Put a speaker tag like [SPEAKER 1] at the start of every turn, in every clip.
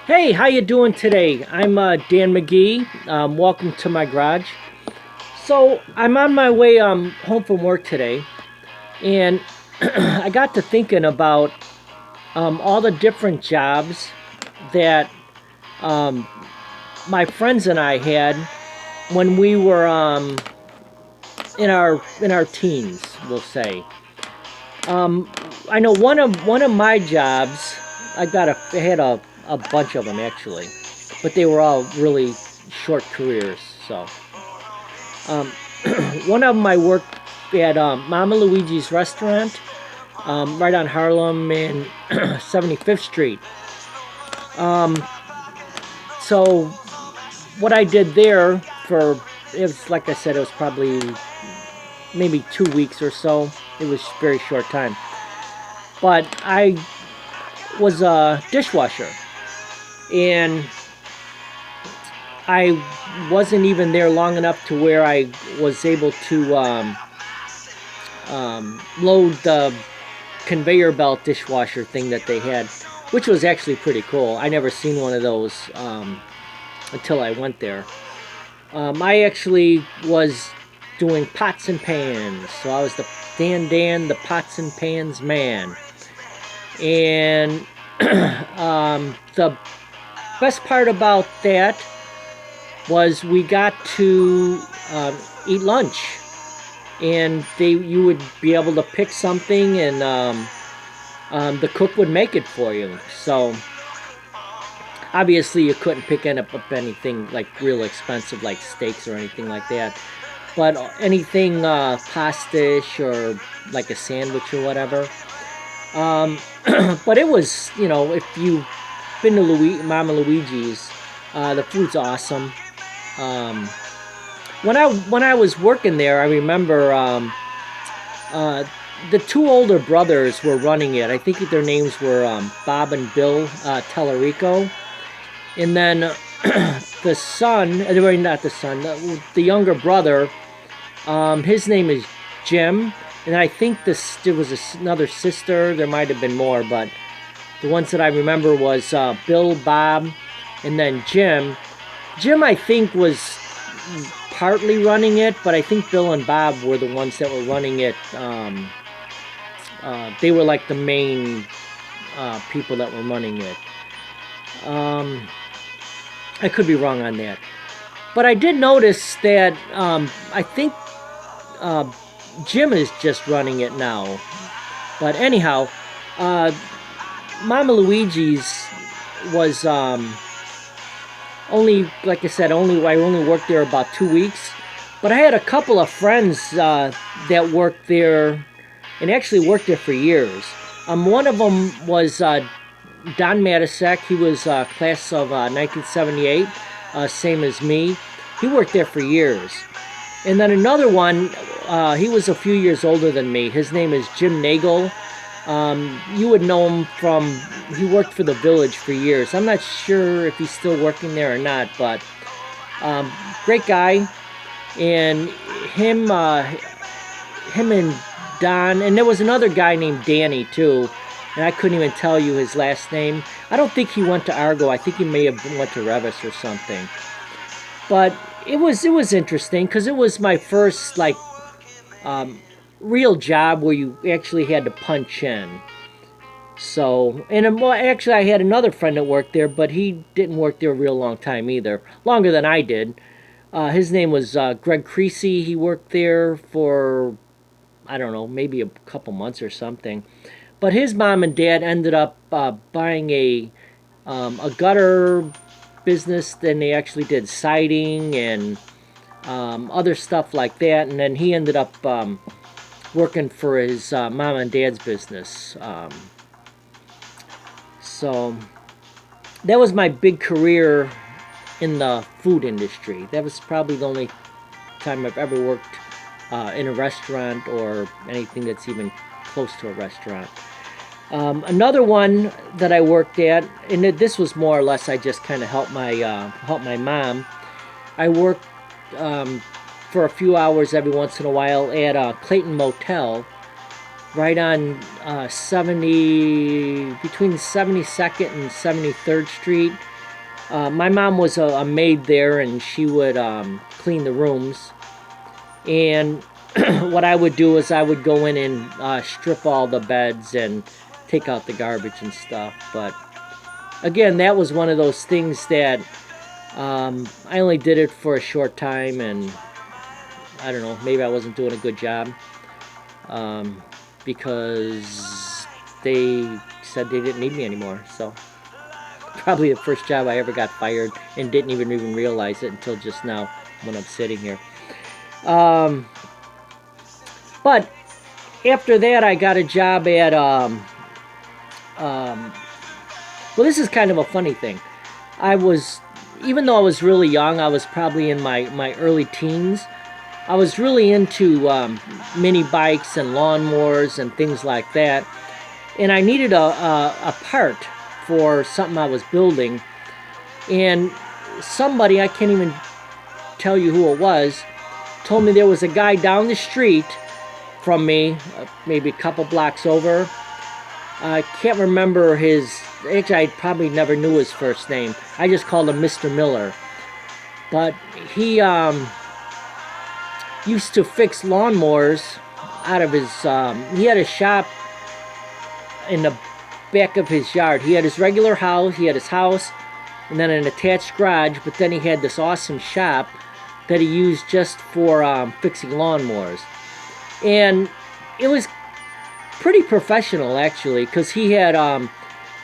[SPEAKER 1] Hey, how you doing today? I'm Dan McGee. Welcome to my garage. So I'm on my way home from work today, and I got to thinking about all the different jobs that um, my friends and I had when we were in our teens. We'll say. Um, I know one of my jobs. I had a bunch of them actually, but they were all really short careers. So um, one of them I worked at Mama Luigi's restaurant, right on Harlem and 75th Street. Um, so what I did there for it was like I said, it was probably maybe 2 weeks or so. It was a very short time, but I was a dishwasher, and I wasn't even there long enough to where I was able to load the conveyor belt dishwasher thing that they had, which was actually pretty cool. I never seen one of those until I went there. I actually was doing pots and pans, so I was the Dan, the pots and pans man. And the best part about that was we got to eat lunch, and you would be able to pick something, and the cook would make it for you. So obviously you couldn't pick up anything like real expensive like steaks or anything like that, but anything pastish or like a sandwich or whatever. Um, but it was, if you've been to Mama Luigi's, the food's awesome. Um, when I was working there, I remember uh, the two older brothers were running it. I think their names were Bob and Bill Tellerico, and then the son, not the son, the younger brother. His name is Jim, and I think there was another sister. There might have been more, but the ones that I remember was Bill, Bob, and then Jim. Jim, I think, was partly running it, but I think Bill and Bob were the ones that were running it. They were like the main people that were running it. Um, I could be wrong on that, but I did notice that I think uh, Jim is just running it now. But anyhow, uh, Mama Luigi's was only, like I said, I only worked there about 2 weeks. But I had a couple of friends that worked there, and actually worked there for years. One of them was Don Matisek. He was class of 1978, same as me. He worked there for years. And then another one, he was a few years older than me. His name is Jim Nagel. You would know him from, he worked for the Village for years. I'm not sure if he's still working there or not, but great guy. And him and Don, and there was another guy named Danny too, and I couldn't even tell you his last name. I don't think he went to Argo. I think he may have went to Revis or something. But it was interesting because it was my first like um, real job where you actually had to punch in. So, and well, actually, I had another friend that worked there, but he didn't work there a real long time either, longer than I did. His name was Greg Creasy. He worked there for, I don't know, maybe a couple months or something. But his mom and dad ended up buying a gutter business. Then they actually did siding and other stuff like that. And then he ended up working for his mom and dad's business. So that was my big career in the food industry. That was probably the only time I've ever worked in a restaurant or anything that's even close to a restaurant. Another one that I worked at, and this was more or less I just kind of helped my mom. I worked for a few hours every once in a while at a Clayton Motel, right on 70 between 72nd and 73rd Street. My mom was a maid there, and she would clean the rooms. And what I would do is I would go in and strip all the beds and take out the garbage and stuff. But again, that was one of those things that I only did it for a short time, and I don't know, maybe I wasn't doing a good job because they said they didn't need me anymore. So probably the first job I ever got fired and didn't even realize it until just now when I'm sitting here. Um, but after that, I got a job at um, well, this is kind of a funny thing. I was, even though I was really young, I was probably in my early teens. I was really into mini bikes and lawnmowers and things like that. And I needed a part for something I was building. And somebody, I can't even tell you who it was, told me there was a guy down the street from me, maybe a couple blocks over. I can't remember his, actually I probably never knew his first name. I just called him Mr. Miller. But he used to fix lawnmowers out of his, he had a shop in the back of his yard. He had his regular house, he had his house, and then an attached garage, but then he had this awesome shop that he used just for fixing lawnmowers. And it was pretty professional, actually, because he had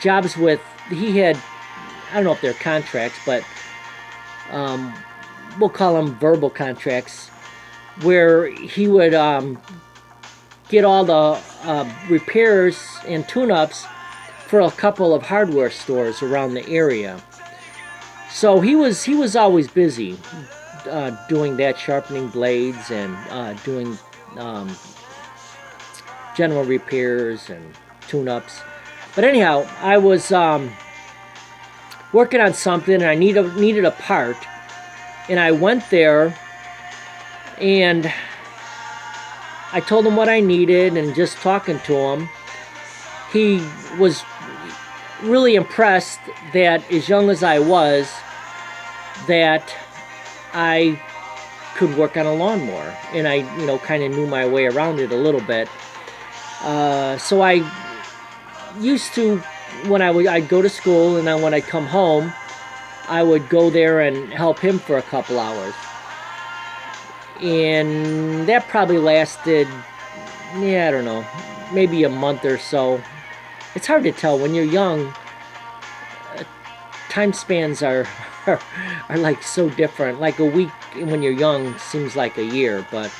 [SPEAKER 1] jobs with, he had, I don't know if they're contracts, but we'll call them verbal contracts, where he would get all the repairs and tune-ups for a couple of hardware stores around the area. So he was always busy doing that, sharpening blades and doing general repairs and tune-ups. But anyhow, I was working on something, and I needed a part, and I went there, and I told him what I needed, and just talking to him, he was really impressed that as young as I was, that I could work on a lawnmower, and I, kind of knew my way around it a little bit. So I used to, when I'd go to school, and then when I'd come home, I would go there and help him for a couple hours. And that probably lasted, I don't know, maybe a month or so. It's hard to tell. When you're young, time spans are like so different. Like a week when you're young seems like a year, but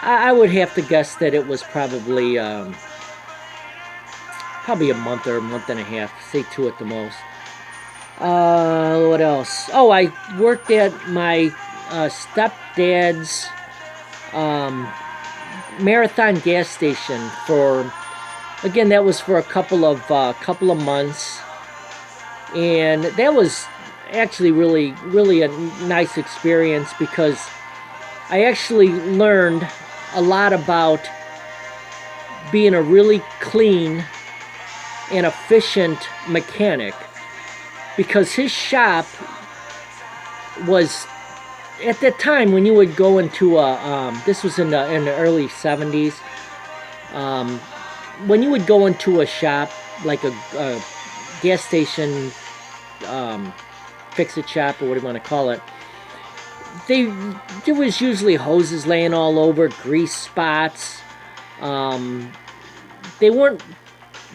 [SPEAKER 1] I would have to guess that it was probably a month or a month and a half, say 2 at the most. What else? Oh, I worked at my stepdad's Marathon gas station for, again, that was for a couple of months, and that was actually really a nice experience, because I actually learned a lot about being a really clean and efficient mechanic, because his shop was, at that time when you would go into a this was in the early 70s, when you would go into a shop like a gas station, fix-it shop, or what do you want to call it, there was usually hoses laying all over, grease spots. They weren't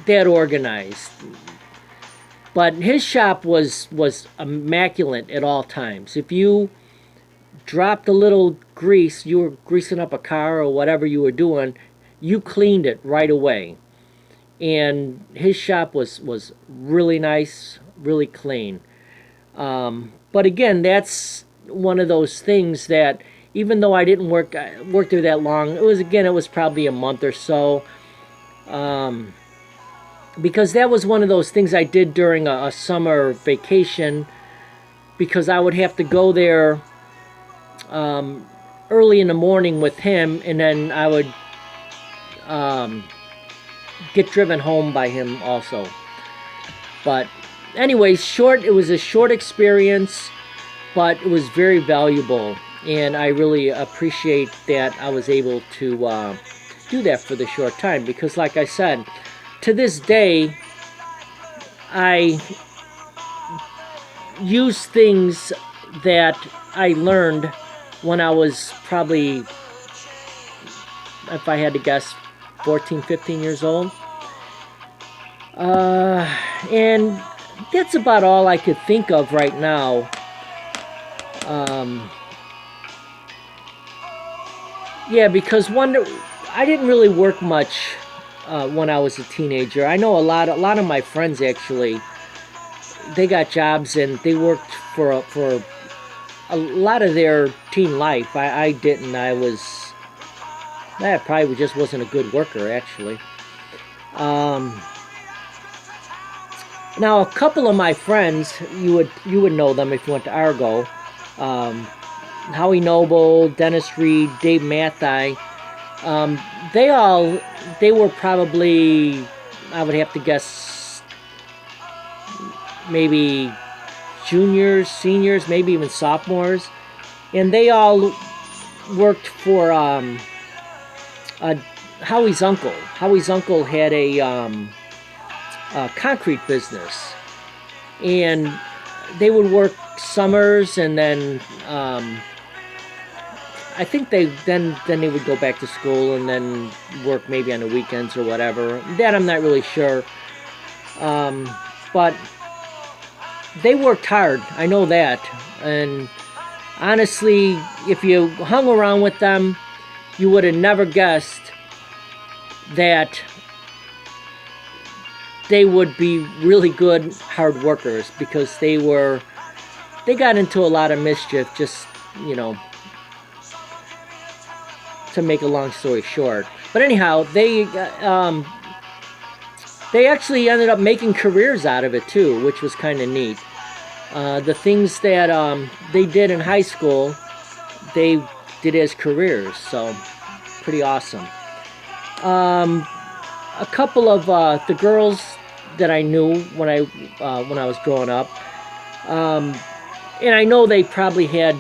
[SPEAKER 1] that organized, but his shop was immaculate at all times. If you dropped a little grease, you were greasing up a car or whatever you were doing, you cleaned it right away. And his shop was really nice, really clean. But again, that's one of those things that, even though I didn't work there that long, it was probably a month or so. Because that was one of those things I did during a summer vacation, because I would have to go there early in the morning with him, and then I would get driven home by him also. But anyways, it was a short experience, but it was very valuable, and I really appreciate that I was able to do that for the short time, because like I said, to this day I use things that I learned when I was probably, if I had to guess, 14, 15 years old. And that's about all I could think of right now. Yeah, because I didn't really work much when I was a teenager. I know a lot of my friends actually, they got jobs and they worked for a lot of their teen life. I didn't. I probably just wasn't a good worker actually. Now a couple of my friends, you would know them if you went to Argo. Howie Noble, Dennis Reed, Dave Mathai. They were probably, I would have to guess, maybe juniors, seniors, maybe even sophomores, and they all worked for Howie's uncle. Howie's uncle had a concrete business, and they would work summers, and then I think they would go back to school and then work maybe on the weekends or whatever. That I'm not really sure, but they worked hard. I know that, and honestly, if you hung around with them, you would have never guessed that they would be really good hard workers, because they got into a lot of mischief, just, to make a long story short. But anyhow, they actually ended up making careers out of it too, which was kind of neat. The things that they did in high school, they did as careers, so pretty awesome. A couple of the girls that I knew when I was growing up, and I know they probably had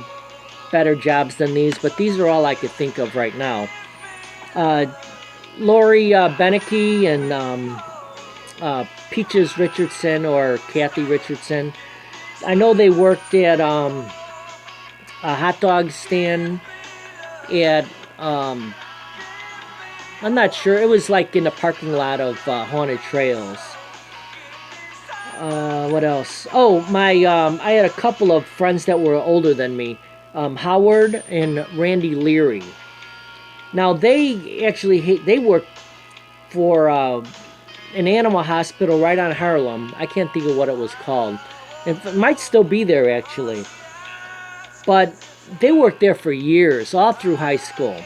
[SPEAKER 1] better jobs than these, but these are all I could think of right now. Lori Beneke and Peaches Richardson, or Kathy Richardson. I know they worked at a hot dog stand at, I'm not sure, it was like in the parking lot of Haunted Trails. What else? Oh, I had a couple of friends that were older than me, Howard and Randy Leary. Now they actually they worked for an animal hospital right on Harlem. I can't think of what it was called. It might still be there actually, but they worked there for years, all through high school.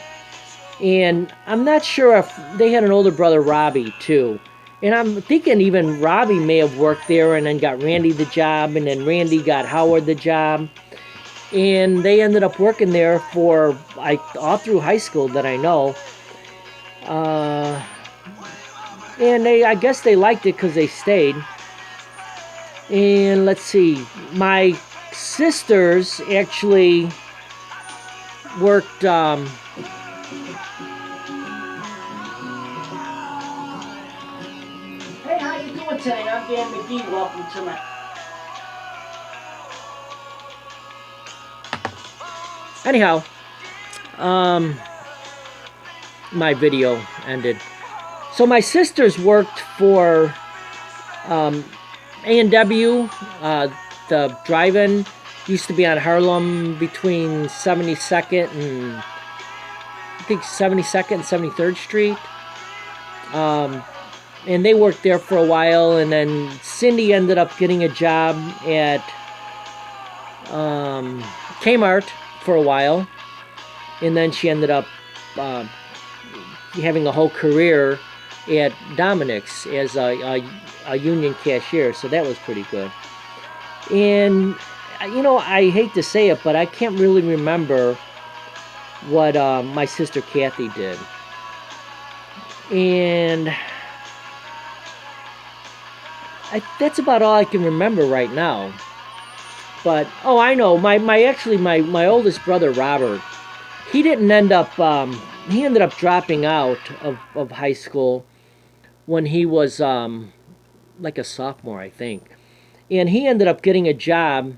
[SPEAKER 1] And I'm not sure if they had an older brother, Robbie, too. And I'm thinking even Robbie may have worked there and then got Randy the job, and then Randy got Howard the job. And they ended up working there for all through high school that I know. And I guess they liked it because they stayed. And let's see, my sisters actually worked. Hey, how you doing today? I'm Dan McGee. Welcome to my... Anyhow, my video ended. So my sisters worked for A&W, the drive-in. Used to be on Harlem between 72nd and, I think, 72nd and 73rd Street. And they worked there for a while, and then Cindy ended up getting a job at Kmart for a while, and then she ended up having a whole career at Dominic's as a union cashier, so that was pretty good. And I hate to say it, but I can't really remember what my sister Kathy did. And that's about all I can remember right now. But oh, I know my oldest brother Robert. He didn't end up. He ended up dropping out of high school when he was like a sophomore, I think, and he ended up getting a job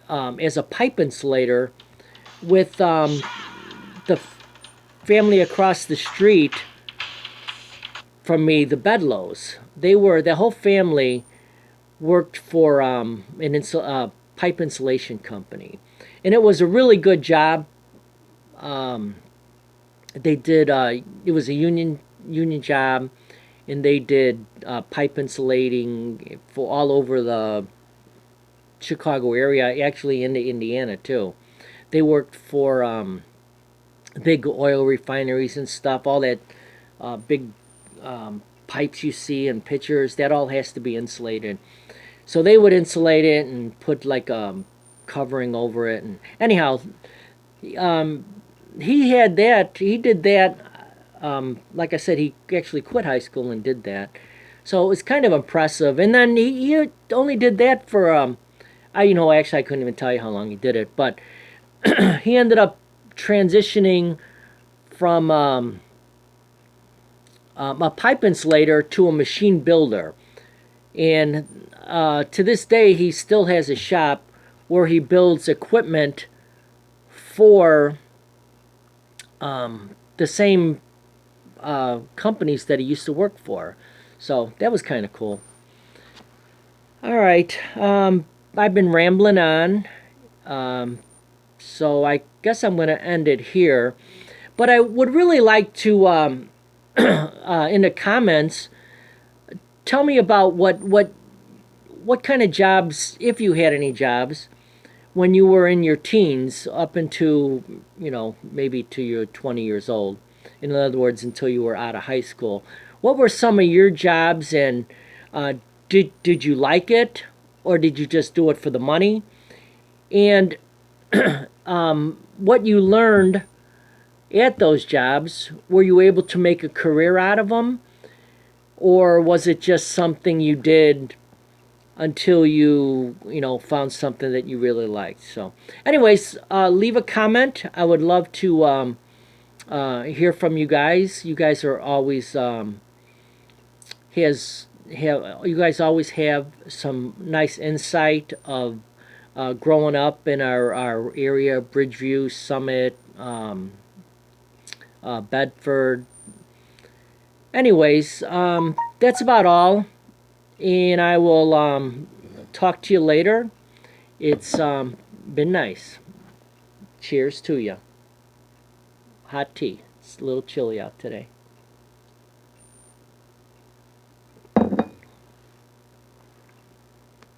[SPEAKER 1] as a pipe insulator with the family across the street from me, the Bedlows. The whole family worked for pipe insulation company, and it was a really good job. Um, they did. It was a union job, and they did pipe insulating for all over the Chicago area, actually into Indiana too. They worked for big oil refineries and stuff. All that big pipes you see in pictures, that all has to be insulated. So they would insulate it and put like a covering over it. And anyhow, um, he had that. He did that. Like I said, he actually quit high school and did that. So it was kind of impressive. And then he only did that for actually I couldn't even tell you how long he did it, but he ended up transitioning from a pipe insulator to a machine builder. And to this day, he still has a shop where he builds equipment for the same companies that he used to work for. So that was kind of cool. All right. I've been rambling on. Um, so I guess I'm going to end it here. But I would really like to, in the comments, tell me about what kind of jobs, if you had any jobs, when you were in your teens up into, maybe to your 20 years old. In other words, until you were out of high school. What were some of your jobs, and uh, did you like it, or did you just do it for the money? And what you learned at those jobs, were you able to make a career out of them, or was it just something you did until you found something that you really liked? So anyways, leave a comment. I would love to hear from you guys. You guys are always has have you guys always have some nice insight of growing up in our area, Bridgeview, Summit, Bedford. Anyways, that's about all, and I will talk to you later. It's been nice. Cheers to you. Hot tea. It's a little chilly out today.